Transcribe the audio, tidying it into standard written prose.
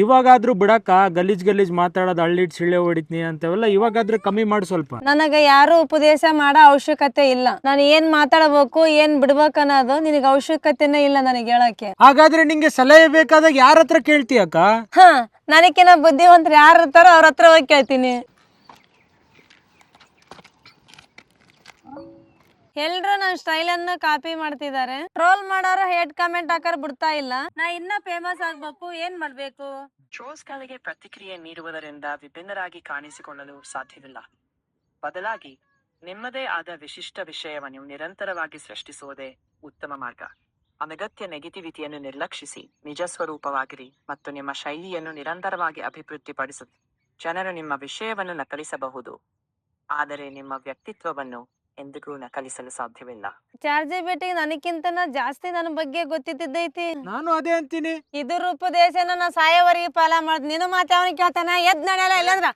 ಇವಾಗಾದ್ರೂ ಬಿಡಕ್ಕ ಗಲೀಜ್ ಗಲೀಜ್ ಮಾತಾಡೋದು ಹಳ್ಳಿಡ್ ಸಿಳ್ಳೆ ಹೊಡಿತೀನಿ ಅಂತವೆಲ್ಲ ಇವಾಗಾದ್ರೂ ಕಮ್ಮಿ ಮಾಡಿ ಸ್ವಲ್ಪ. ನನಗ ಯಾರು ಉಪದೇಶ ಮಾಡೋ ಅವಶ್ಯಕತೆ ಇಲ್ಲ. ನಾನು ಏನ್ ಮಾತಾಡಬೇಕು ಏನ್ ಬಿಡ್ಬೇಕು ಅನ್ನೋದು ನಿನಗೆ ಅವಶ್ಯಕತೆನೇ ಇಲ್ಲ ನನಗೆ ಹೇಳಕ್ಕೆ. ಹಾಗಾದ್ರೆ ನಿಂಗೆ ಸಲಹೆ ಬೇಕಾದಾಗ ಯಾರ ಹತ್ರ ಕೇಳ್ತೀಯಕ್ಕ? ನನಕಿನ ಬುದ್ಧಿವಂತರು ಯಾರು ಇರ್ತಾರೋ ಅವ್ರ ಹತ್ರ ಹೋಗಿ ಕೇಳ್ತೀನಿ. ಎಲ್ರು ನನ್ನ ಸ್ಟೈಲ್ ಅನ್ನು ಕಾಪಿ ಮಾಡ್ತಿದ್ದಾರೆ. ಟ್ರೋಲ್ ಮಾಡೋರು ಹೇಟ್ ಕಮೆಂಟ್ ಹಾಕರ್ ಬಿಡ್ತಾ ಇಲ್ಲ. ನಾ ಇನ್ನ ಫೇಮಸ್ ಆಗ್ಬೇಕು, ಏನ್ ಮಾಡ್ಬೇಕು? ಟ್ರೋಲ್ಸ್ಗಳಿಗೆ ಪ್ರತಿಕ್ರಿಯೆ ನೀಡುವುದರಿಂದ ವಿಭಿನ್ನರಾಗಿ ಕಾಣಿಸಿಕೊಳ್ಳಲು ಸಾಧ್ಯವಿಲ್ಲ. ಬದಲಾಗಿ ನಿಮ್ಮದೇ ಆದ ವಿಶಿಷ್ಟ ವಿಷಯವನ್ನು ನಿರಂತರವಾಗಿ ಸೃಷ್ಟಿಸುವುದೇ ಉತ್ತಮ ಮಾರ್ಗ. ಅನಗತ್ಯ ನೆಗೆಟಿವಿಟಿಯನ್ನು ನಿರ್ಲಕ್ಷಿಸಿ ನಿಜ ಸ್ವರೂಪವಾಗಿರಿ ಮತ್ತು ನಿಮ್ಮ ಶೈಲಿಯನ್ನು ನಿರಂತರವಾಗಿ ಅಭಿವೃದ್ಧಿಪಡಿಸುತ್ತೆ. ಜನರು ನಿಮ್ಮ ವಿಷಯವನ್ನು ನಕಲಿಸಬಹುದು, ಆದರೆ ನಿಮ್ಮ ವ್ಯಕ್ತಿತ್ವವನ್ನು ಎಂದಿಗೂ ನಕಲಿಸಲು ಸಾಧ್ಯವಿಲ್ಲ. ChatGPT ನನಕ್ಕಿಂತ ಜಾಸ್ತಿ ನನ್ನ ಬಗ್ಗೆ ಗೊತ್ತಿದ್ದೈತಿ. ನಾನು ಅದೇ ಅಂತೀನಿ. ಇದ್ರ ಉಪದೇಶನ ನಾ ಸಾಯೋವರೆಗೆ ಪಾಲ ಮಾಡ್ತೀನಿ. ನೀನು ಮಾತೆ ಅವನಿಗೆ ಕೇಳ್ತಾನ ಎದ್ ನಡೆಯಲ್ಲ ಇಲ್ಲಂದ್ರ